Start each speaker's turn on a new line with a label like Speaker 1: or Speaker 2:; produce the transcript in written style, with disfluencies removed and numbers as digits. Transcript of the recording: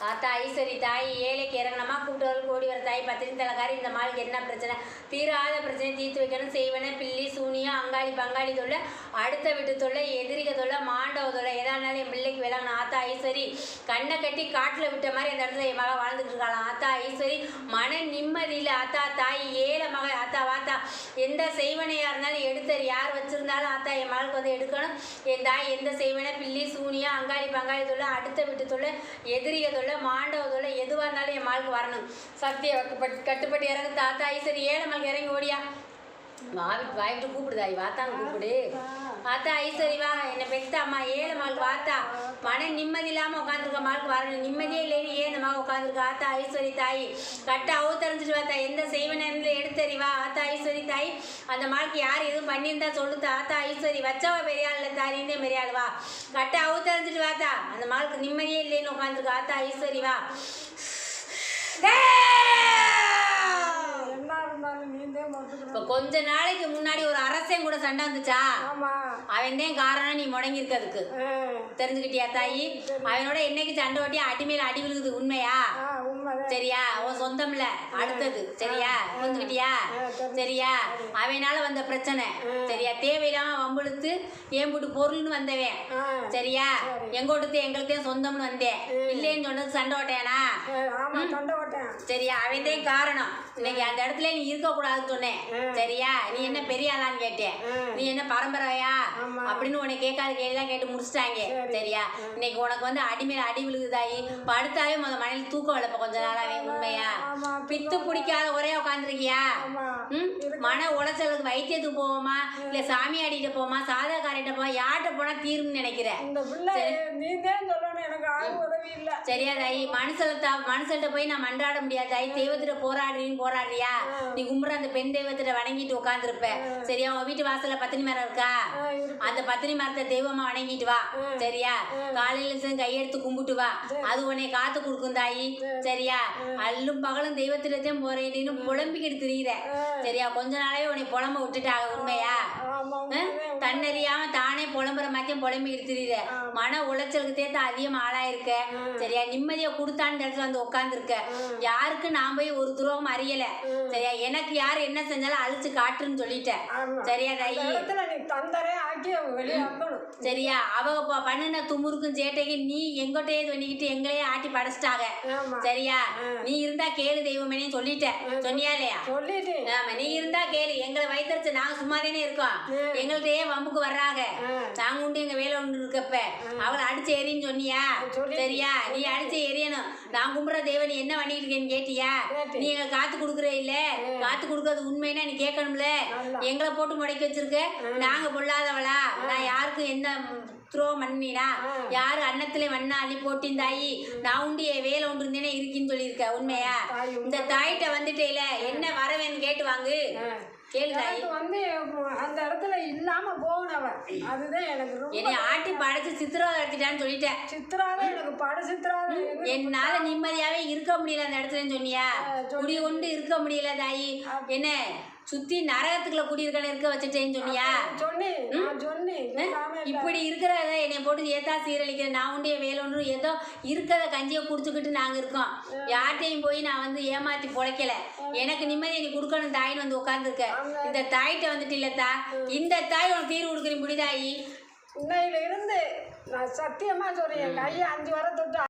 Speaker 1: ஆத்தா ஐஸ்வரி தாய் ஏழைக்கு இறங்கணுமா கூப்பிட்டு ஓடி வர தாய் பத்தினி தலைக்காரி இந்த மாளுக்கு என்ன பிரச்சனை தீராத பிரச்சனை தீர்த்து வைக்கணும் செய்வன பில்லி சூனியம் அங்காளி பங்காளி தொல்லை அடுத்த வீட்டு தொல்லை எதிரிக தொல்லை மாண்டவ தொல்லை எதானாலும் என் பிள்ளைக்கு விளங்கணும் ஆத்தா ஐஸ்வரி கண்ணை கட்டி காட்டில் விட்ட மாதிரி அந்த இடத்துல என் மக வாழ்ந்துட்டு இருக்காளாம் ஆத்தா ஐஸ்வரி மன நிம்மதியில் ஆத்தா தாய் ஏழை மக ஆத்தா வாத்தா எந்த செய்வனையாக இருந்தாலும் எடுத்தர் யார் வச்சுருந்தாலும் ஆத்தா என் மகளுக்கு வந்து எடுக்கணும் என் தாய் எந்த செய்வனை பில்லி சூனியம் அங்காளி பங்காளி தொல்லை அடுத்த வீட்டு தொல்லை எதிரிக தொல்லை மாண்டவதோட எதுவாக இருந்தாலும் என் மாளுக்கு வரணும் சக்தியை கட்டுப்பட்டு இறங்கு தாத்தா ஐஸ்வரி ஏழை மகளுக்கு இறங்கி ஓடியா வாய்விட்டு கூப்பிடுதாய் வாத்தான்னு கூப்பிடு வாத்தா ஐஸ்வரி வா என்னை பெத்த அம்மா ஏழை மகளுக்கு வாத்தா மன நிம்மதி இல்லாமல் உட்காந்துருக்க மகளுக்கு வரணும் நிம்மதியே இல்லைன்னு ஏன் இந்த மகள் உட்காந்துருக்கா ஆத்தா ஐஸ்வரி தாய் கட்ட அவுத்தறிஞ்சிட்டு வாத்தா எந்த செய்வனில் எடுத்தறி வா ஆத்தா ஐஸ்வரி தாய் அந்த மகளுக்கு யார் எதுவும் பண்ணியிருந்தா சொல்லுதா ஆத்தா ஐஸ்வரி வச்சவ பெரியாள் இல்லை தாரிந்தே பெரியாள் வா கட்ட அவுத்தறிஞ்சிட்டு வாத்தா அந்த மகளுக்கு நிம்மதியே இல்லைன்னு உட்காந்துருக்கா ஆத்தா ஐஸ்வரி வா இப்போ கொஞ்ச நாளைக்கு முன்னாடி ஒரு அரசன் கூட சண்டை வந்துச்சா அவன் தான் காரணம் நீ முடங்கி இருக்கிறதுக்கு தெரிஞ்சுக்கிட்டியா தாயி அவனோட என்னைக்கு சண்டை ஓட்டி அடிமையில அடி விழுகுது உண்மையா சரியா உன் சொந்தம் இல்ல அடுத்தது சரியா புரிஞ்சுக்கிட்டியா சரியா அவனால வந்த பிரச்சனை சரியா தேவையில்லாம வம்புழுத்து ஏன் போட்டு பொருள்னு வந்தவன் சரியா எங்கோட்டு எங்களுக்கு சொந்தம்னு வந்தேன் இல்லைன்னு சொன்னது சண்டை ஓட்டேனா சரியா அவன் தான் காரணம் இன்னைக்கு அந்த இடத்துல நீ இருக்கக்கூடாதுன்னு சொன்னேன் சரியா நீ என்ன பெரிய ஆளான்னு கேட்டேன் நீ என்ன பரம்பரையா அப்படின்னு உன்னை கேட்காத கேள்விலாம் கேட்டு முடிச்சிட்டாங்க சரியா இன்னைக்கு உனக்கு வந்து அடிமையில அடி விழுகுதாயி படுத்தாவே மனையில் தூக்கம் வளர்ப்ப கொஞ்ச நாளாவே உண்மையா பித்து பிடிக்காத ஒரே உட்காந்துருக்கியா மன உளைச்சலுக்கு வைத்தியத்துக்கு போவோமா இல்ல சாமி அடிக்கிட்ட போவோமா சாதாக்காரிட்ட போவோமா யார்கிட்ட போனா தீர்வுன்னு நினைக்கிறேன் சரியா தாயி மனுஷன்கிட்ட போய் நான் மன்றாட முடியாது தாயி தெய்வத்திட்ட போராடுறியா நீ கும்பிட்ற அந்த பெண் தெய்வத்திட்ட வணங்கிட்டு உட்காந்துருப்ப சரியா உன் வீட்டு வாசல்ல பத்தினி மரம் இருக்கா அந்த பத்தினி மரத்தை தெய்வமா வணங்கிட்டு வா சரியா காலையில கையெடுத்து கும்பிட்டு வா அது உன்னை காத்து கொடுக்கும் தாயி சரியா அல்லும் பகலும் தெய்வத்திட்டத்தையும் போறேன்னு புலம்பிக்கிட்டு திரியிற சரியா கொஞ்ச நாளாவே உன்னை புலம்ப விட்டுட்டாங்க உண்மையா தன்னறியாம தானே புலம்புற மாதிரியும் புலம்பிக்கிட்டு திரியிற மன உளைச்சலுக்கு தேர்த்து அதிகம் ஆளாயிருக்க சரியா நிம்மதியை கொடுத்தான்னு இடத்துல வந்து உட்காந்துருக்க யாருக்கு நான் போய் ஒரு துரோகம் அறியல சரியா எனக்கு யார் என்ன செஞ்சாலும் அழிச்சு காட்டுன்னு சொல்லிட்டேன் சரியா தாயி சரியா அவங்க பண்ணின துமுருக்கும் சேட்டைக்கு நீ எங்கோட்டையே பண்ணிக்கிட்டு எங்களையே ஆட்டி படைச்சிட்டாங்க சரியா நீ இருந்தா கேளு தெய்வமே சொல்லிட்ட சொன்னியா இல்லையா ஆமா நீ இருந்தா கேளு எங்களை வைத்தறிச்சு நாங்க சும்மாதானே இருக்கோம் எங்கள்கிட்டயே வம்புக்கு வர்றாங்க நாங்க உண்டு எங்க வேலை ஒன்று இருக்கப்ப அவளை அடிச்சு எறின்னு சொன்னியா சரியா நீ அடிச்சு எரியணும் நான் கும்பிட்ற தெய்வம் நீ என்ன பண்ணிட்டு இருக்கேன்னு கேட்டியா நீ எங்களை காத்து கொடுக்குற இல்ல காத்து கொடுக்கறது உண்மைன்னா நீ கேட்கணும்ல எங்களை போட்டு முடக்கி வச்சிருக்க நாங்க பொல்லாதவளா நான் யாருக்கும் எந்த துரோகம் பண்ணினா யாரு அன்னத்துல வண்ணா அள்ளி போட்டிருந்தாயி நான் உண்டு என் வேலை ஒன்று இருந்தேனே இருக்குன்னு சொல்லியிருக்க உண்மையா இந்த தாயிட்ட வந்துட்டேல என்ன வரவேன்னு கேட்டு வாங்கு
Speaker 2: வந்து அந்த இடத்துல இல்லாம போனவன் அதுதான் எனக்கு
Speaker 1: என்னை ஆட்டி படைச்சு சித்திரவதை எடுத்துட்டான்னு சொல்லிட்டேன்
Speaker 2: சித்திராவே எனக்கு பட சித்திராவே
Speaker 1: என்னால நிம்மதியாவே இருக்க முடியல அந்த இடத்துலன்னு சொன்னியா குடி கொண்டு இருக்க முடியல தாயி என்ன சுத்தி நரகத்துக்குள்ள குடியிருக்கணும் இருக்க வச்சுட்டேன்னு சொன்னியா இப்படி இருக்கிறத என்னை போட்டு ஏதா சீரழிக்கிற நான் உண்டு என் வேலை ஒன்று ஏதோ இருக்கிறத கஞ்சியை குடிச்சுக்கிட்டு நாங்க இருக்கோம் யார்கிட்டையும் போய் நான் வந்து ஏமாத்தி பொழைக்கல எனக்கு நிம்மதியை நீ கொடுக்கணும் தாயின்னு வந்து உட்காந்துருக்க இந்த தாயிட்ட வந்துட்டு இல்லத்தா இந்த தாய் உனக்கு தீர்வு கொடுக்குறீங்க முடிதாயி
Speaker 2: இன்னையில இருந்து நான் சத்தியமா சொல்றேன் என் கையை 5 வர தொட்டு